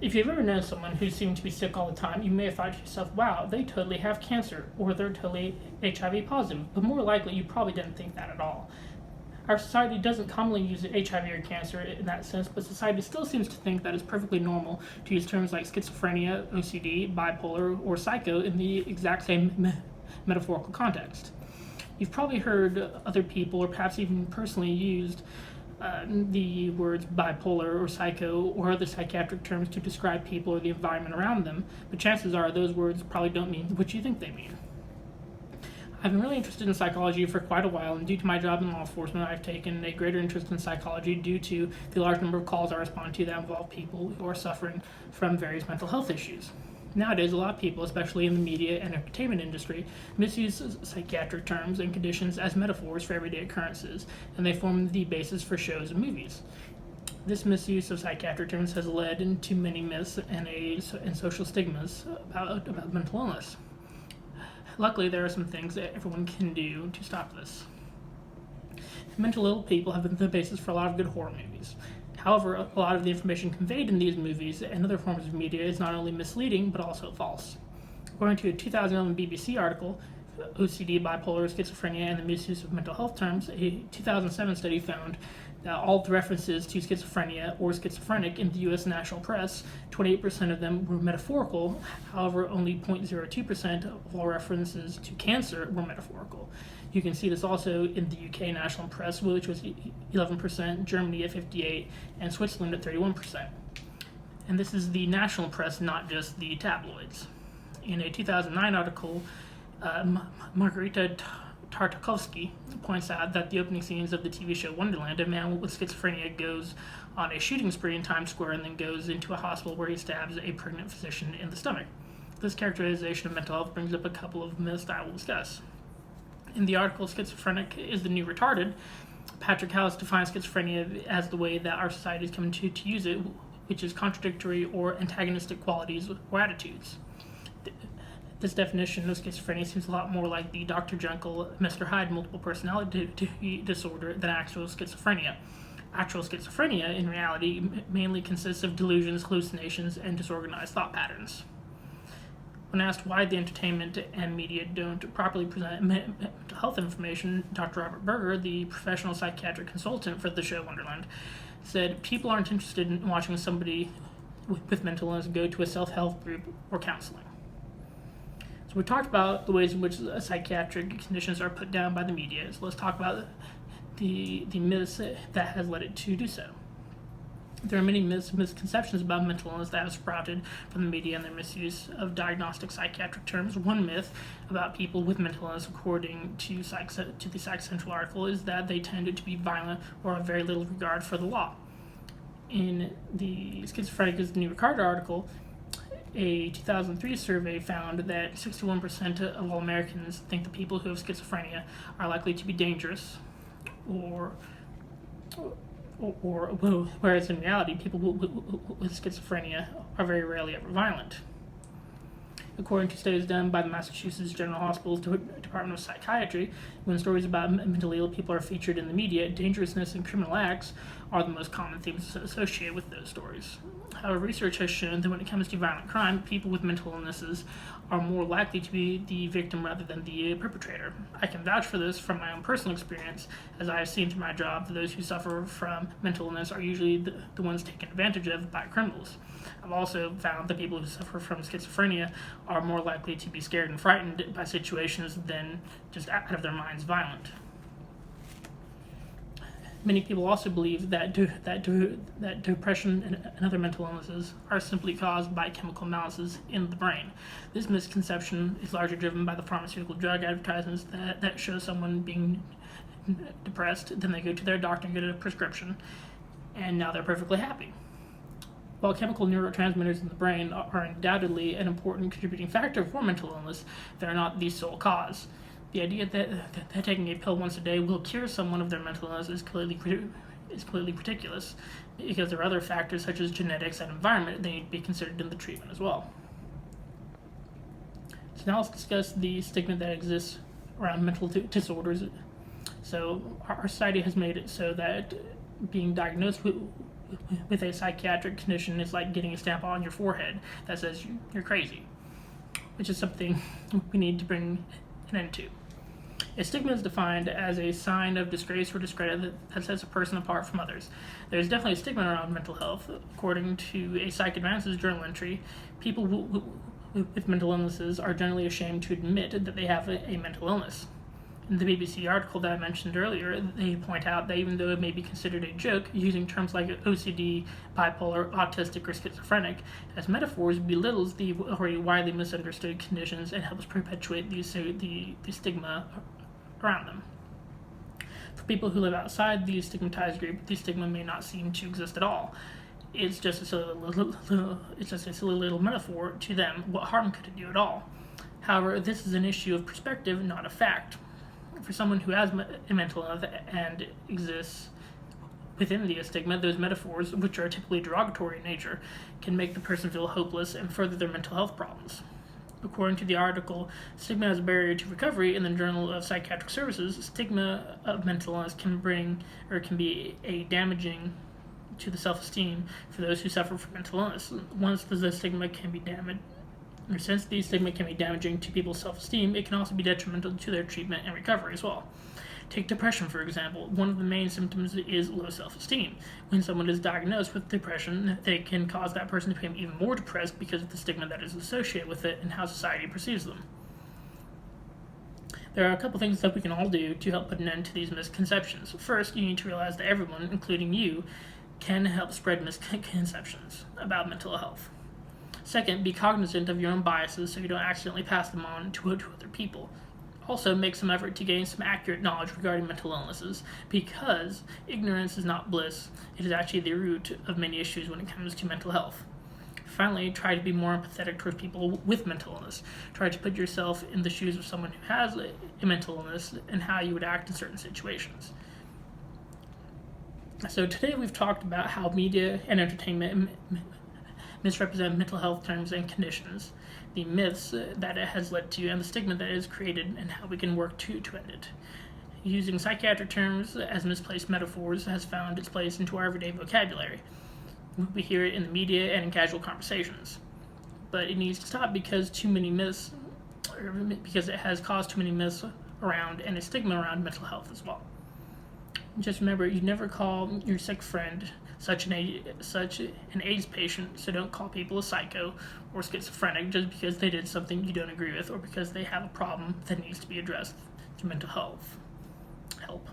If you've ever known someone who seemed to be sick all the time, you may have thought to yourself, wow, they totally have cancer, or they're totally HIV positive, but more likely you probably didn't think that at all. Our society doesn't commonly use HIV or cancer in that sense, but society still seems to think that it's perfectly normal to use terms like schizophrenia, OCD, bipolar, or psycho in the exact same metaphorical context. You've probably heard other people, or perhaps even personally used, the words bipolar or psycho or other psychiatric terms to describe people or the environment around them, but chances are those words probably don't mean what you think they mean. I've been really interested in psychology for quite a while, and due to my job in law enforcement, I've taken a greater interest in psychology due to the large number of calls I respond to that involve people who are suffering from various mental health issues. Nowadays, a lot of people, especially in the media and entertainment industry, misuse psychiatric terms and conditions as metaphors for everyday occurrences, and they form the basis for shows and movies. This misuse of psychiatric terms has led to many myths and social stigmas about mental illness. Luckily, there are some things that everyone can do to stop this. Mental ill people have been the basis for a lot of good horror movies. However, a lot of the information conveyed in these movies and other forms of media is not only misleading, but also false. According to a 2011 BBC article, OCD, bipolar, schizophrenia, and the misuse of mental health terms, a 2007 study found that all the references to schizophrenia or schizophrenic in the U.S. national press, 28% of them were metaphorical. However, only 0.02% of all references to cancer were metaphorical. You can see this also in the UK national press, which was 11%, Germany at 58%, and Switzerland at 31%. And this is the national press, not just the tabloids. In a 2009 article, Margarita Tartakovsky points out that the opening scenes of the TV show Wonderland, a man with schizophrenia goes on a shooting spree in Times Square and then goes into a hospital where he stabs a pregnant physician in the stomach. This characterization of mental health brings up a couple of myths that I will discuss. In the article, Schizophrenic is the New Retarded, Patrick House defines schizophrenia as the way that our society is coming to use it, which is contradictory or antagonistic qualities or attitudes. This definition of schizophrenia seems a lot more like the Dr. Jekyll, Mr. Hyde multiple personality disorder than actual schizophrenia. Actual schizophrenia, in reality, mainly consists of delusions, hallucinations, and disorganized thought patterns. When asked why the entertainment and media don't properly present mental health information, Dr. Robert Berger, the professional psychiatric consultant for the show Wonderland, said people aren't interested in watching somebody with mental illness go to a self-help group or counseling. So we talked about the ways in which psychiatric conditions are put down by the media, so let's talk about the myths that has led it to do so. There are many misconceptions about mental illness that have sprouted from the media and their misuse of diagnostic psychiatric terms. One myth about people with mental illness, according to the Psych Central article, is that they tended to be violent or have very little regard for the law. In the Schizophrenic is the New Retarded article, a 2003 survey found that 61% of all Americans think the people who have schizophrenia are likely to be dangerous, whereas in reality, people with schizophrenia are very rarely ever violent. According to studies done by the Massachusetts General Hospital's Department of Psychiatry, when stories about mentally ill people are featured in the media, dangerousness and criminal acts are the most common themes associated with those stories. However, research has shown that when it comes to violent crime, people with mental illnesses are more likely to be the victim rather than the perpetrator. I can vouch for this from my own personal experience, as I have seen through my job that those who suffer from mental illness are usually the ones taken advantage of by criminals. I've also found that people who suffer from schizophrenia are more likely to be scared and frightened by situations than just out of their minds violent. Many people also believe that depression and other mental illnesses are simply caused by chemical imbalances in the brain. This misconception is largely driven by the pharmaceutical drug advertisements that show someone being depressed, then they go to their doctor and get a prescription, and now they're perfectly happy. While chemical neurotransmitters in the brain are undoubtedly an important contributing factor for mental illness, they are not the sole cause. The idea that taking a pill once a day will cure someone of their mental illness is clearly ridiculous, because there are other factors such as genetics and environment that need to be considered in the treatment as well. So now let's discuss the stigma that exists around mental disorders. So our society has made it so that being diagnosed with with a psychiatric condition is like getting a stamp on your forehead that says you're crazy, which is something we need to bring an end to. A stigma is defined as a sign of disgrace or discredit that sets a person apart from others. There's definitely a stigma around mental health. According to a Psych Advances journal entry, people with mental illnesses are generally ashamed to admit that they have a mental illness. In the BBC article that I mentioned earlier, they point out that even though it may be considered a joke, using terms like OCD, bipolar, autistic, or schizophrenic as metaphors belittles the already widely misunderstood conditions and helps perpetuate the stigma around them. For people who live outside the stigmatized group, the stigma may not seem to exist at all. It's just a silly little metaphor to them. What harm could it do at all? However, this is an issue of perspective, not a fact. For someone who has a mental illness and exists within the stigma, those metaphors, which are typically derogatory in nature, can make the person feel hopeless and further their mental health problems. According to the article, Stigma as a Barrier to Recovery in the Journal of Psychiatric Services, stigma of mental illness can be a damaging to the self-esteem for those who suffer from mental illness. Since the stigma can be damaging to people's self-esteem, it can also be detrimental to their treatment and recovery as well. Take depression, for example. One of the main symptoms is low self-esteem. When someone is diagnosed with depression, they can cause that person to become even more depressed because of the stigma that is associated with it and how society perceives them. There are a couple things that we can all do to help put an end to these misconceptions. First, you need to realize that everyone, including you, can help spread misconceptions about mental health. Second, be cognizant of your own biases so you don't accidentally pass them on to other people. Also, make some effort to gain some accurate knowledge regarding mental illnesses, because ignorance is not bliss. It is actually the root of many issues when it comes to mental health. Finally, try to be more empathetic towards people with mental illness. Try to put yourself in the shoes of someone who has a mental illness and how you would act in certain situations. So today we've talked about how media and entertainment misrepresent mental health terms and conditions, the myths that it has led to, and the stigma that it has created, and how we can work to end it. Using psychiatric terms as misplaced metaphors has found its place into our everyday vocabulary. We hear it in the media and in casual conversations. But it needs to stop because because it has caused too many myths around and a stigma around mental health as well. Just remember, you never call your sick friend such an AIDS patient, so don't call people a psycho or schizophrenic just because they did something you don't agree with or because they have a problem that needs to be addressed through mental health help.